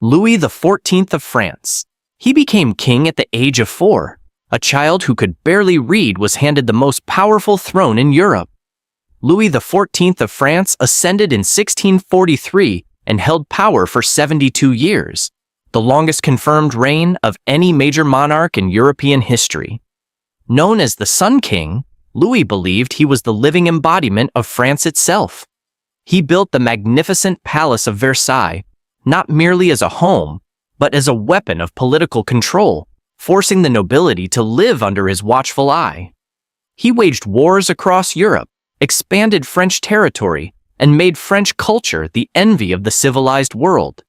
Louis XIV of France. He became king at the age of 4. A child who could barely read was handed the most powerful throne in Europe. Louis XIV of France ascended in 1643 and held power for 72 years, the longest confirmed reign of any major monarch in European history. Known as the Sun King, Louis believed he was the living embodiment of France itself. He built the magnificent Palace of Versailles, not merely as a home, but as a weapon of political control, forcing the nobility to live under his watchful eye. He waged wars across Europe, expanded French territory, and made French culture the envy of the civilized world.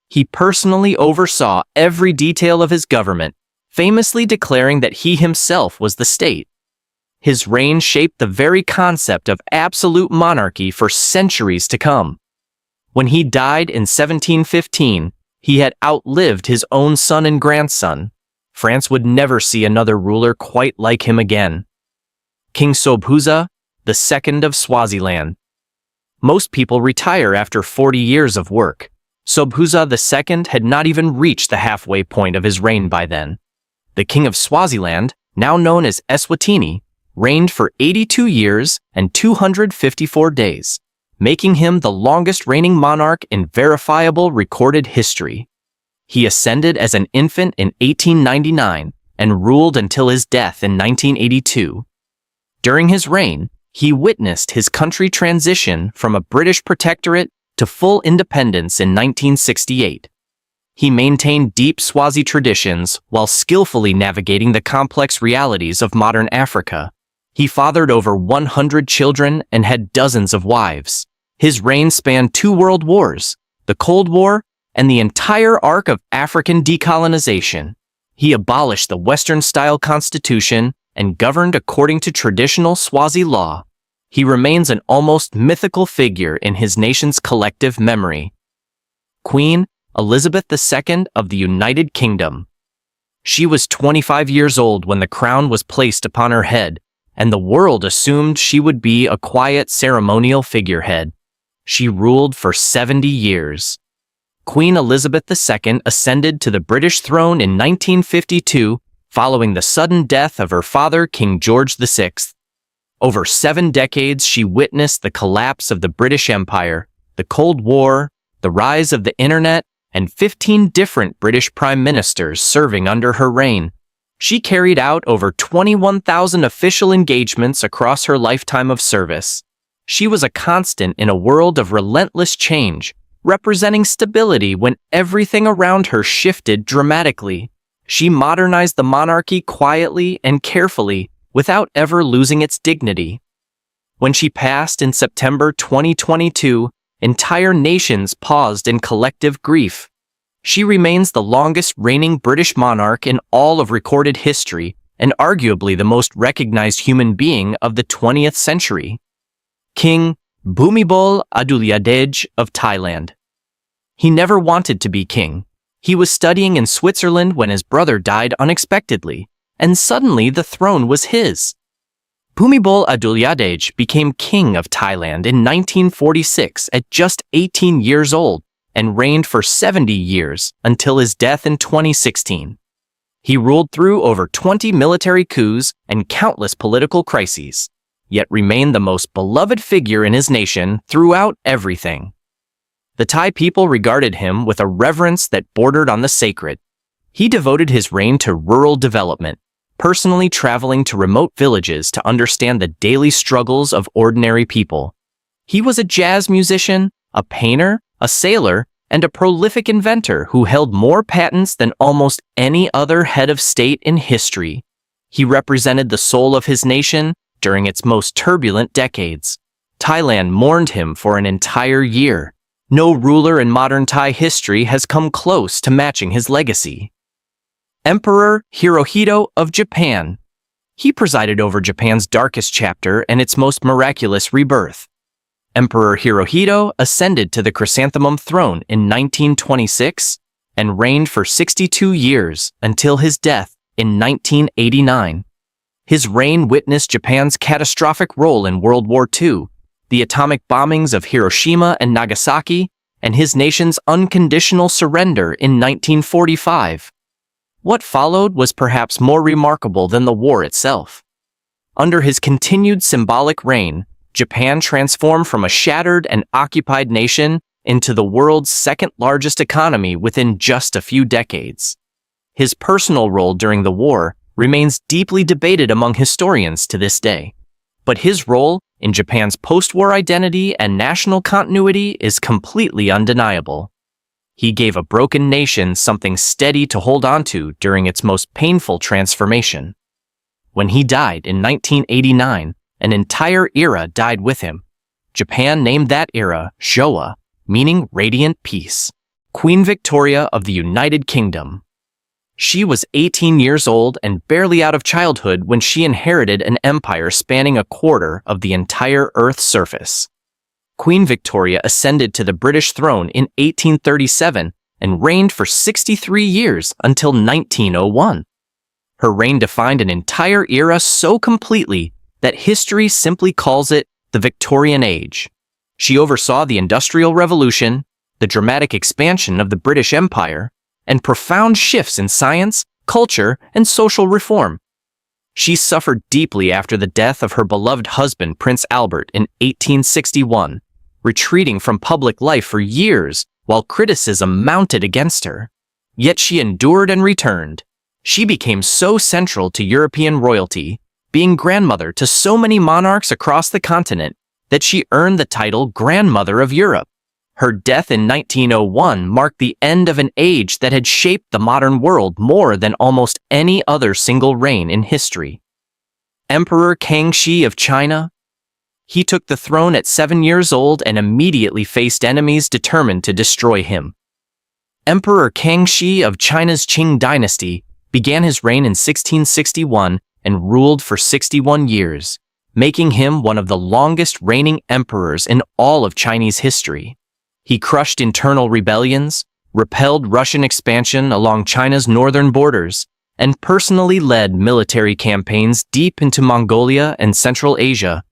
He personally oversaw every detail of his government, famously declaring that he himself was the state. His reign shaped the very concept of absolute monarchy for centuries to come. When he died in 1715, he had outlived his own son and grandson. France would never see another ruler quite like him again. King Sobhuza II of Swaziland. Most people retire after 40 years of work. Sobhuza II had not even reached the halfway point of his reign by then. The King of Swaziland, now known as Eswatini, reigned for 82 years and 254 days, making him the longest reigning monarch in verifiable recorded history. He ascended as an infant in 1899 and ruled until his death in 1982. During his reign, he witnessed his country transition from a British protectorate to full independence in 1968. He maintained deep Swazi traditions while skillfully navigating the complex realities of modern Africa. He fathered over 100 children and had dozens of wives. His reign spanned 2 world wars, the Cold War, and the entire arc of African decolonization. He abolished the Western-style constitution and governed according to traditional Swazi law. He remains an almost mythical figure in his nation's collective memory. Queen Elizabeth II of the United Kingdom. She was 25 years old when the crown was placed upon her head, and the world assumed she would be a quiet ceremonial figurehead. She ruled for 70 years. Queen Elizabeth II ascended to the British throne in 1952 following the sudden death of her father, King George VI. Over 7 decades, she witnessed the collapse of the British Empire, the Cold War, the rise of the Internet, and 15 different British prime ministers serving under her reign. She carried out over 21,000 official engagements across her lifetime of service. She was a constant in a world of relentless change, representing stability when everything around her shifted dramatically. She modernized the monarchy quietly and carefully, without ever losing its dignity. When she passed in September 2022, entire nations paused in collective grief. She remains the longest reigning British monarch in all of recorded history and arguably the most recognized human being of the 20th century. King Bhumibol Adulyadej of Thailand. He never wanted to be king. He was studying in Switzerland when his brother died unexpectedly, and suddenly the throne was his. Bhumibol Adulyadej became king of Thailand in 1946 at just 18 years old and reigned for 70 years until his death in 2016. He ruled through over 20 military coups and countless political crises, yet remained the most beloved figure in his nation throughout everything. The Thai people regarded him with a reverence that bordered on the sacred. He devoted his reign to rural development, personally traveling to remote villages to understand the daily struggles of ordinary people. He was a jazz musician, a painter, a sailor, and a prolific inventor who held more patents than almost any other head of state in history. He represented the soul of his nation during its most turbulent decades. Thailand mourned him for an entire year. No ruler in modern Thai history has come close to matching his legacy. Emperor Hirohito of Japan. He presided over Japan's darkest chapter and its most miraculous rebirth. Emperor Hirohito ascended to the chrysanthemum throne in 1926 and reigned for 62 years until his death in 1989. His reign witnessed Japan's catastrophic role in World War II, the atomic bombings of Hiroshima and Nagasaki, and his nation's unconditional surrender in 1945. What followed was perhaps more remarkable than the war itself. Under his continued symbolic reign, Japan transformed from a shattered and occupied nation into the world's second-largest economy within just a few decades. His personal role during the war remains deeply debated among historians to this day, but his role in Japan's post-war identity and national continuity is completely undeniable. He gave a broken nation something steady to hold onto during its most painful transformation. When he died in 1989, an entire era died with him. Japan named that era Showa, meaning radiant peace. Queen Victoria of the United Kingdom. She was 18 years old and barely out of childhood when she inherited an empire spanning a quarter of the entire Earth's surface. Queen Victoria ascended to the British throne in 1837 and reigned for 63 years until 1901. Her reign defined an entire era so completely that history simply calls it the Victorian Age. She oversaw the Industrial Revolution, the dramatic expansion of the British Empire, and profound shifts in science, culture, and social reform. She suffered deeply after the death of her beloved husband, Prince Albert, in 1861, retreating from public life for years while criticism mounted against her. Yet she endured and returned. She became so central to European royalty, being grandmother to so many monarchs across the continent, that she earned the title Grandmother of Europe. Her death in 1901 marked the end of an age that had shaped the modern world more than almost any other single reign in history. Emperor Kangxi of China. He took the throne at 7 years old and immediately faced enemies determined to destroy him. Emperor Kangxi of China's Qing dynasty began his reign in 1661 and ruled for 61 years, making him one of the longest reigning emperors in all of Chinese history. He crushed internal rebellions, repelled Russian expansion along China's northern borders, and personally led military campaigns deep into Mongolia and Central Asia.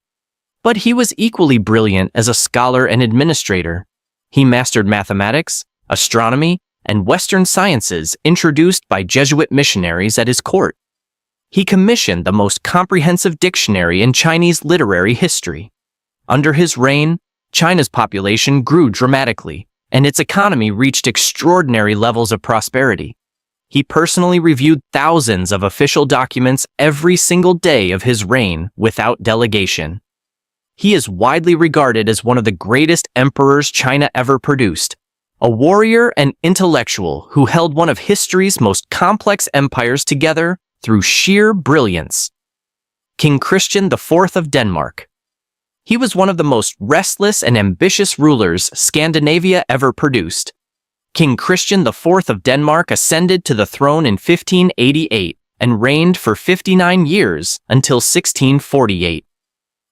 But he was equally brilliant as a scholar and administrator. He mastered mathematics, astronomy, and Western sciences introduced by Jesuit missionaries at his court. He commissioned the most comprehensive dictionary in Chinese literary history. Under his reign, China's population grew dramatically, and its economy reached extraordinary levels of prosperity. He personally reviewed thousands of official documents every single day of his reign without delegation. He is widely regarded as one of the greatest emperors China ever produced, a warrior and intellectual who held one of history's most complex empires together through sheer brilliance. King Christian IV of Denmark. He was one of the most restless and ambitious rulers Scandinavia ever produced. King Christian IV of Denmark ascended to the throne in 1588 and reigned for 59 years until 1648.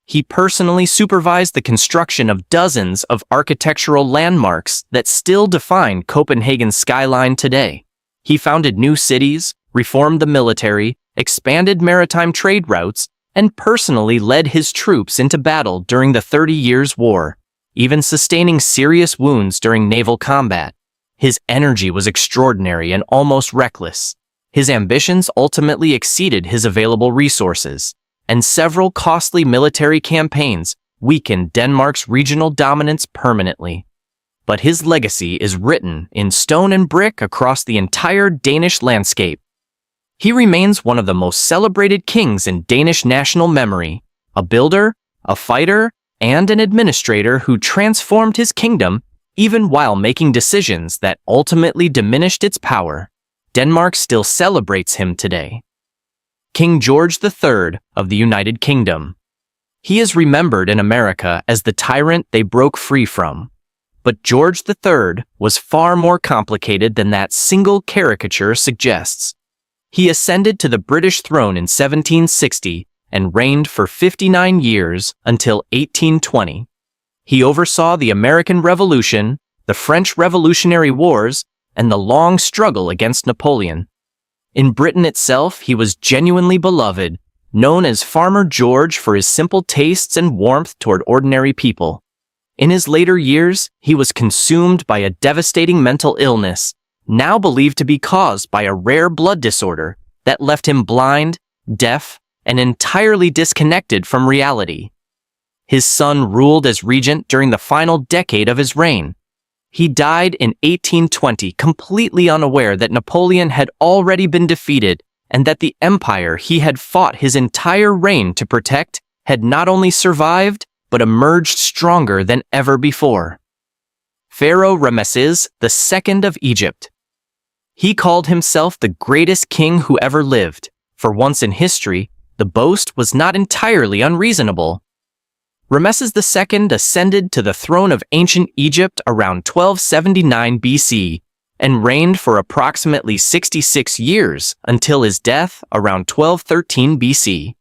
He personally supervised the construction of dozens of architectural landmarks that still define Copenhagen's skyline today. He founded new cities, reformed the military, expanded maritime trade routes, and personally led his troops into battle during the 30 Years' War, even sustaining serious wounds during naval combat. His energy was extraordinary and almost reckless. His ambitions ultimately exceeded his available resources, and several costly military campaigns weakened Denmark's regional dominance permanently. But his legacy is written in stone and brick across the entire Danish landscape. He remains one of the most celebrated kings in Danish national memory, a builder, a fighter, and an administrator who transformed his kingdom even while making decisions that ultimately diminished its power. Denmark still celebrates him today. King George III of the United Kingdom. He is remembered in America as the tyrant they broke free from. But George III was far more complicated than that single caricature suggests. He ascended to the British throne in 1760 and reigned for 59 years until 1820. He oversaw the American Revolution, the French Revolutionary Wars, and the long struggle against Napoleon. In Britain itself, he was genuinely beloved, known as Farmer George for his simple tastes and warmth toward ordinary people. In his later years, he was consumed by a devastating mental illness, now believed to be caused by a rare blood disorder that left him blind, deaf, and entirely disconnected from reality. His son ruled as regent during the final decade of his reign. He died in 1820, completely unaware that Napoleon had already been defeated and that the empire he had fought his entire reign to protect had not only survived, but emerged stronger than ever before. Pharaoh Ramesses II of Egypt. He called himself the greatest king who ever lived. For once in history, the boast was not entirely unreasonable. Ramesses II ascended to the throne of ancient Egypt around 1279 BC and reigned for approximately 66 years until his death around 1213 BC.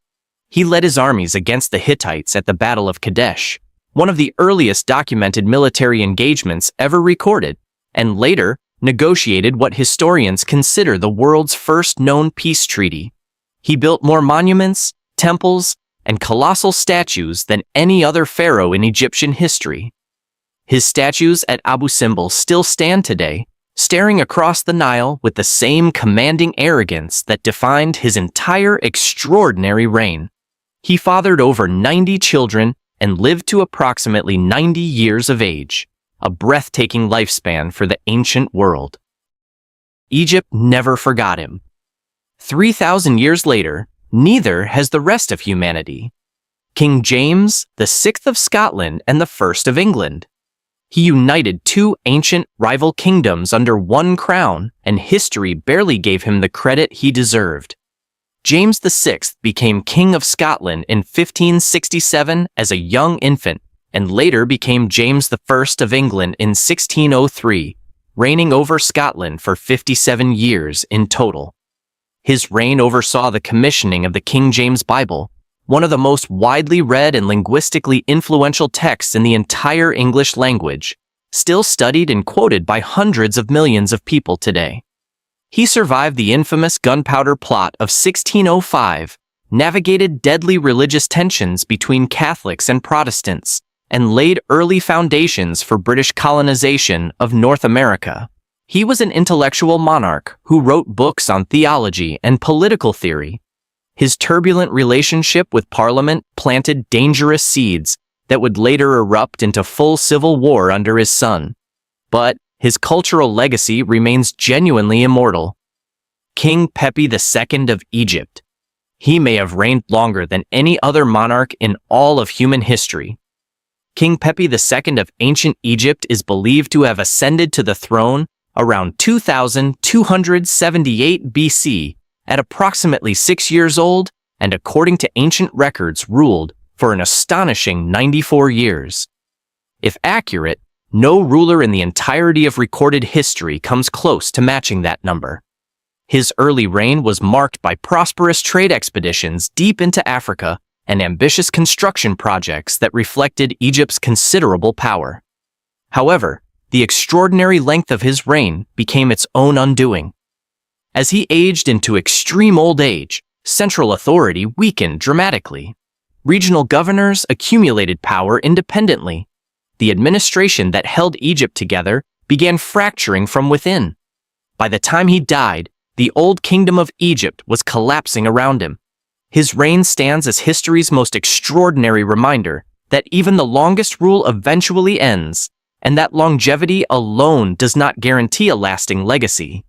He led his armies against the Hittites at the Battle of Kadesh, one of the earliest documented military engagements ever recorded, and later negotiated what historians consider the world's first known peace treaty. He built more monuments, temples, and colossal statues than any other pharaoh in Egyptian history. His statues at Abu Simbel still stand today, staring across the Nile with the same commanding arrogance that defined his entire extraordinary reign. He fathered over 90 children and lived to approximately 90 years of age, a breathtaking lifespan for the ancient world. Egypt never forgot him. 3,000 years later, neither has the rest of humanity. King James VI of Scotland and the First of England. He united two ancient rival kingdoms under one crown, and history barely gave him the credit he deserved. James VI became King of Scotland in 1567 as a young infant, and later became James I of England in 1603, reigning over Scotland for 57 years in total. His reign oversaw the commissioning of the King James Bible, one of the most widely read and linguistically influential texts in the entire English language, still studied and quoted by hundreds of millions of people today. He survived the infamous gunpowder plot of 1605, navigated deadly religious tensions between Catholics and Protestants, and laid early foundations for British colonization of North America. He was an intellectual monarch who wrote books on theology and political theory. His turbulent relationship with Parliament planted dangerous seeds that would later erupt into full civil war under his son. But his cultural legacy remains genuinely immortal. King Pepi II of Egypt. He may have reigned longer than any other monarch in all of human history. King Pepi II of ancient Egypt is believed to have ascended to the throne around 2278 BC, at approximately 6 years old, and according to ancient records ruled for an astonishing 94 years. If accurate, no ruler in the entirety of recorded history comes close to matching that number. His early reign was marked by prosperous trade expeditions deep into Africa and ambitious construction projects that reflected Egypt's considerable power. However, the extraordinary length of his reign became its own undoing. As he aged into extreme old age, central authority weakened dramatically. Regional governors accumulated power independently. The administration that held Egypt together began fracturing from within. By the time he died, the old kingdom of Egypt was collapsing around him. His reign stands as history's most extraordinary reminder that even the longest rule eventually ends, and that longevity alone does not guarantee a lasting legacy.